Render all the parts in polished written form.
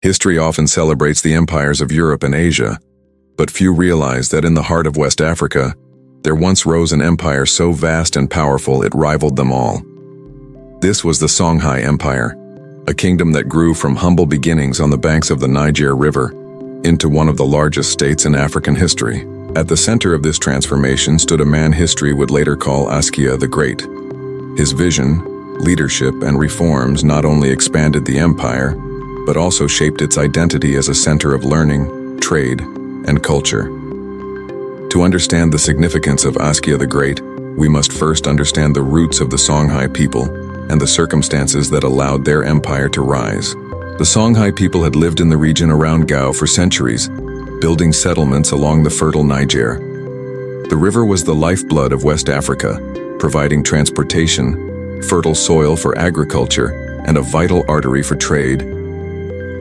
History often celebrates the empires of Europe and Asia, but few realize that in the heart of West Africa, there once rose an empire so vast and powerful it rivaled them all. This was the Songhai Empire, a kingdom that grew from humble beginnings on the banks of the Niger River into one of the largest states in African history. At the center of this transformation stood a man history would later call Askia the Great. His vision, leadership, and reforms not only expanded the empire, but also shaped its identity as a center of learning, trade, and culture. To understand the significance of Askia the Great, we must first understand the roots of the Songhai people and the circumstances that allowed their empire to rise. The Songhai people had lived in the region around Gao for centuries, building settlements along the fertile Niger. The river was the lifeblood of West Africa, providing transportation, fertile soil for agriculture, and a vital artery for trade.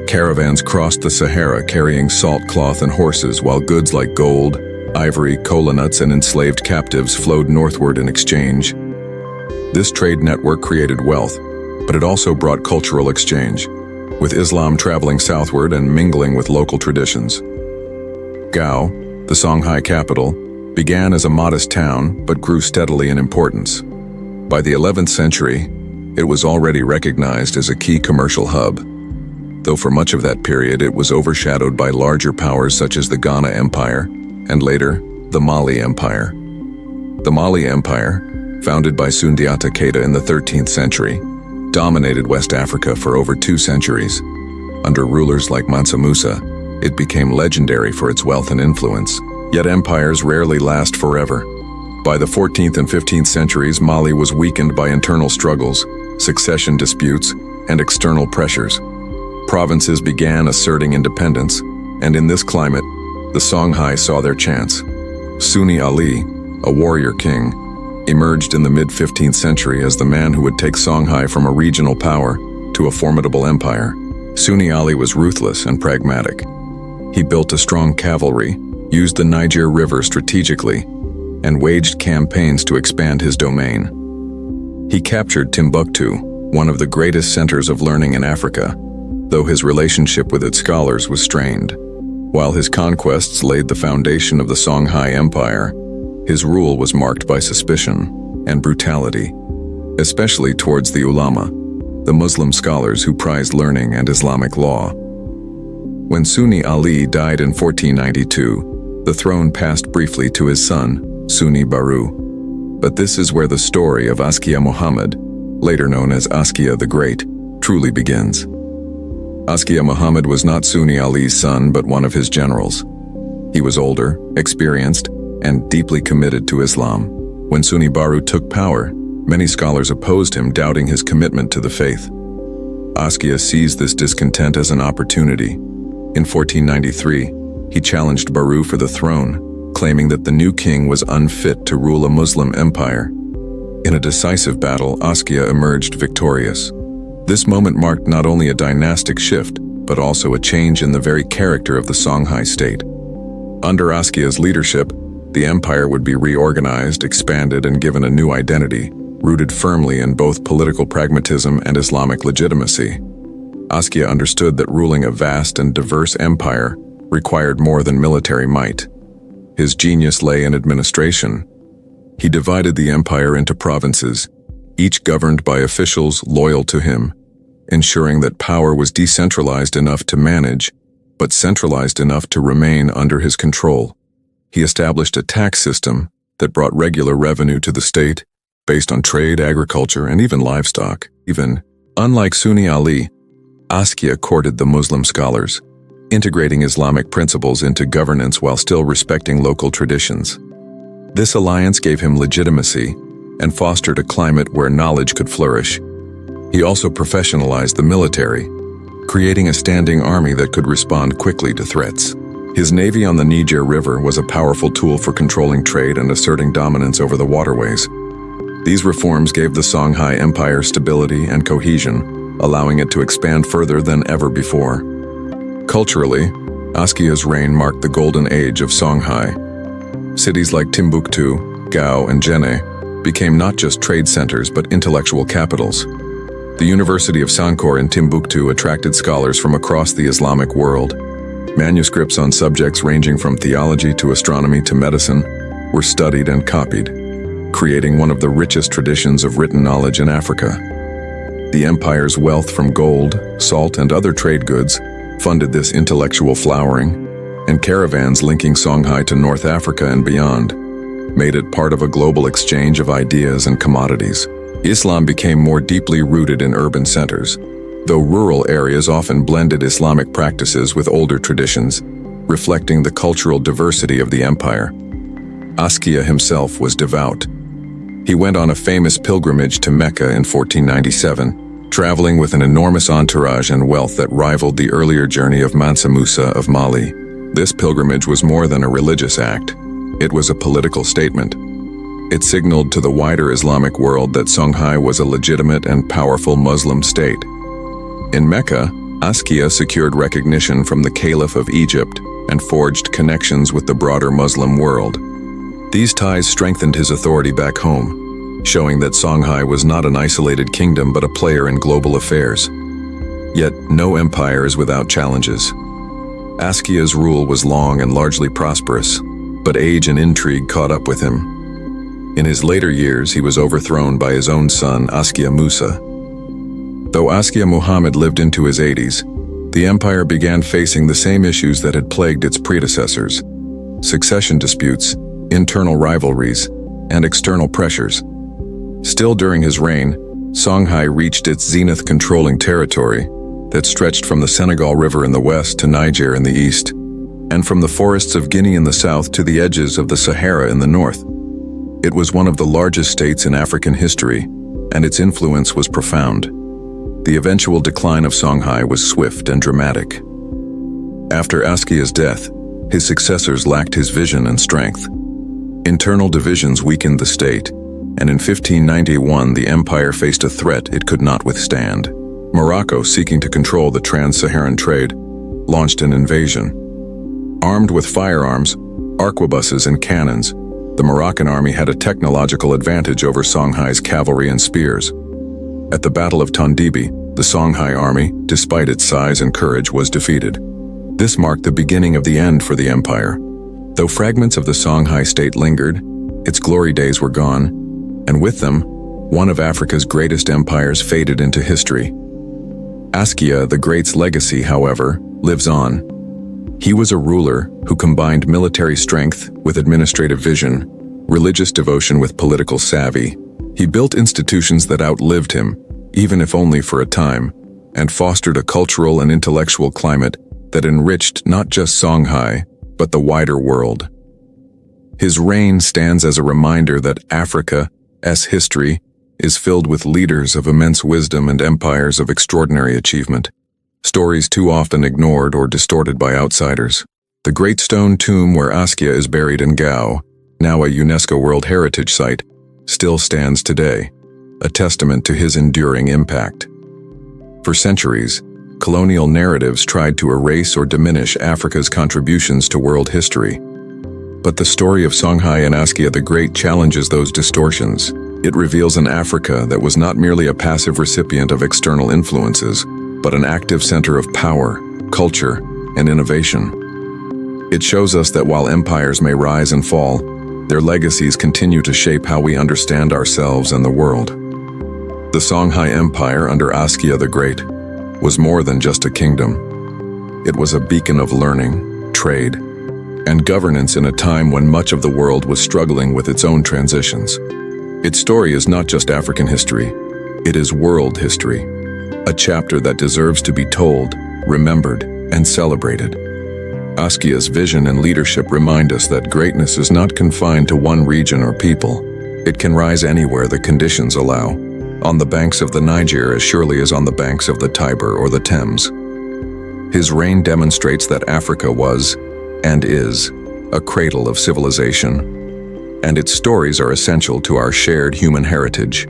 Caravans crossed the Sahara carrying salt cloth and horses, while goods like gold, ivory, kola nuts, and enslaved captives flowed northward in exchange. This trade network created wealth, but it also brought cultural exchange, with Islam traveling southward and mingling with local traditions. Gao, the Songhai capital, began as a modest town but grew steadily in importance. By the 11th century, it was already recognized as a key commercial hub, though for much of that period it was overshadowed by larger powers such as the Ghana Empire and later the Mali Empire. The Mali Empire, founded by Sundiata Keita in the 13th century, dominated West Africa for over 2 centuries. Under rulers like Mansa Musa, it became legendary for its wealth and influence. Yet empires rarely last forever. By the 14th and 15th centuries, Mali was weakened by internal struggles, succession disputes, and external pressures. Provinces began asserting independence, and in this climate, the Songhai saw their chance. Sunni Ali, a warrior king, emerged in the mid-15th century as the man who would take Songhai from a regional power to a formidable empire. Sunni Ali was ruthless and pragmatic. He built a strong cavalry, used the Niger River strategically, and waged campaigns to expand his domain. He captured Timbuktu, one of the greatest centers of learning in Africa, though his relationship with its scholars was strained. While his conquests laid the foundation of the Songhai Empire, his rule was marked by suspicion and brutality, especially towards the ulama, the Muslim scholars who prized learning and Islamic law. When Sunni Ali died in 1492, the throne passed briefly to his son, Sunni Baru. But this is where the story of Askia Muhammad, later known as Askia the Great, truly begins. Askia Muhammad was not Sunni Ali's son, but one of his generals. He was older, experienced, and deeply committed to Islam. When Sunni Baru took power, many scholars opposed him, doubting his commitment to the faith. Askia seized this discontent as an opportunity. In 1493, he challenged Baru for the throne, claiming that the new king was unfit to rule a Muslim empire. In a decisive battle, Askia emerged victorious. This moment marked not only a dynastic shift, but also a change in the very character of the Songhai state. Under Askia's leadership, the empire would be reorganized, expanded, and given a new identity, rooted firmly in both political pragmatism and Islamic legitimacy. Askia understood that ruling a vast and diverse empire required more than military might. His genius lay in administration. He divided the empire into provinces, each governed by officials loyal to him, ensuring that power was decentralized enough to manage, but centralized enough to remain under his control. He established a tax system that brought regular revenue to the state, based on trade, agriculture, and even livestock. Unlike Sunni Ali, Askia courted the Muslim scholars, integrating Islamic principles into governance while still respecting local traditions. This alliance gave him legitimacy and fostered a climate where knowledge could flourish. He also professionalized the military, creating a standing army that could respond quickly to threats. His navy on the Niger River was a powerful tool for controlling trade and asserting dominance over the waterways. These reforms gave the Songhai Empire stability and cohesion, allowing it to expand further than ever before. Culturally, Askia's reign marked the golden age of Songhai. Cities like Timbuktu, Gao, and Jenne became not just trade centers but intellectual capitals. The University of Sankore in Timbuktu attracted scholars from across the Islamic world. Manuscripts on subjects ranging from theology to astronomy to medicine were studied and copied, creating one of the richest traditions of written knowledge in Africa. The empire's wealth from gold, salt, and other trade goods funded this intellectual flowering, and caravans linking Songhai to North Africa and beyond made it part of a global exchange of ideas and commodities. Islam became more deeply rooted in urban centers, though rural areas often blended Islamic practices with older traditions, reflecting the cultural diversity of the empire. Askia himself was devout. He went on a famous pilgrimage to Mecca in 1497, traveling with an enormous entourage and wealth that rivaled the earlier journey of Mansa Musa of Mali. This pilgrimage was more than a religious act. It was a political statement. It signaled to the wider Islamic world that Songhai was a legitimate and powerful Muslim state. In Mecca, Askia secured recognition from the Caliph of Egypt and forged connections with the broader Muslim world. These ties strengthened his authority back home, showing that Songhai was not an isolated kingdom but a player in global affairs. Yet, no empire is without challenges. Askia's rule was long and largely prosperous, but age and intrigue caught up with him. In his later years, he was overthrown by his own son, Askia Musa. Though Askia Muhammad lived into his 80s, the empire began facing the same issues that had plagued its predecessors: succession disputes, internal rivalries, and external pressures. Still during his reign, Songhai reached its zenith, controlling territory that stretched from the Senegal River in the west to Niger in the east, and from the forests of Guinea in the south to the edges of the Sahara in the north. It was one of the largest states in African history, and its influence was profound. The eventual decline of Songhai was swift and dramatic. After Askia's death, his successors lacked his vision and strength. Internal divisions weakened the state, and in 1591 the empire faced a threat it could not withstand. Morocco, seeking to control the trans-Saharan trade, launched an invasion. Armed with firearms, arquebuses, and cannons, the Moroccan army had a technological advantage over Songhai's cavalry and spears. At the Battle of Tondibi, the Songhai army, despite its size and courage, was defeated. This marked the beginning of the end for the empire. Though fragments of the Songhai state lingered, its glory days were gone, and with them, one of Africa's greatest empires faded into history. Askia the Great's legacy, however, lives on. He was a ruler who combined military strength with administrative vision, religious devotion with political savvy. He built institutions that outlived him, even if only for a time, and fostered a cultural and intellectual climate that enriched not just Songhai, but the wider world. His reign stands as a reminder that Africa's history is filled with leaders of immense wisdom and empires of extraordinary achievement, stories too often ignored or distorted by outsiders. The great stone tomb where Askia is buried in Gao, now a UNESCO World Heritage Site, still stands today, a testament to his enduring impact. For centuries, colonial narratives tried to erase or diminish Africa's contributions to world history. But the story of Songhai and Askia the Great challenges those distortions. It reveals an Africa that was not merely a passive recipient of external influences, but an active center of power, culture, and innovation. It shows us that while empires may rise and fall, their legacies continue to shape how we understand ourselves and the world. The Songhai Empire under Askia the Great was more than just a kingdom. It was a beacon of learning, trade, and governance in a time when much of the world was struggling with its own transitions. Its story is not just African history, it is world history, a chapter that deserves to be told, remembered, and celebrated. Askia's vision and leadership remind us that greatness is not confined to one region or people. It can rise anywhere the conditions allow, on the banks of the Niger as surely as on the banks of the Tiber or the Thames. His reign demonstrates that Africa was, and is, a cradle of civilization, and its stories are essential to our shared human heritage.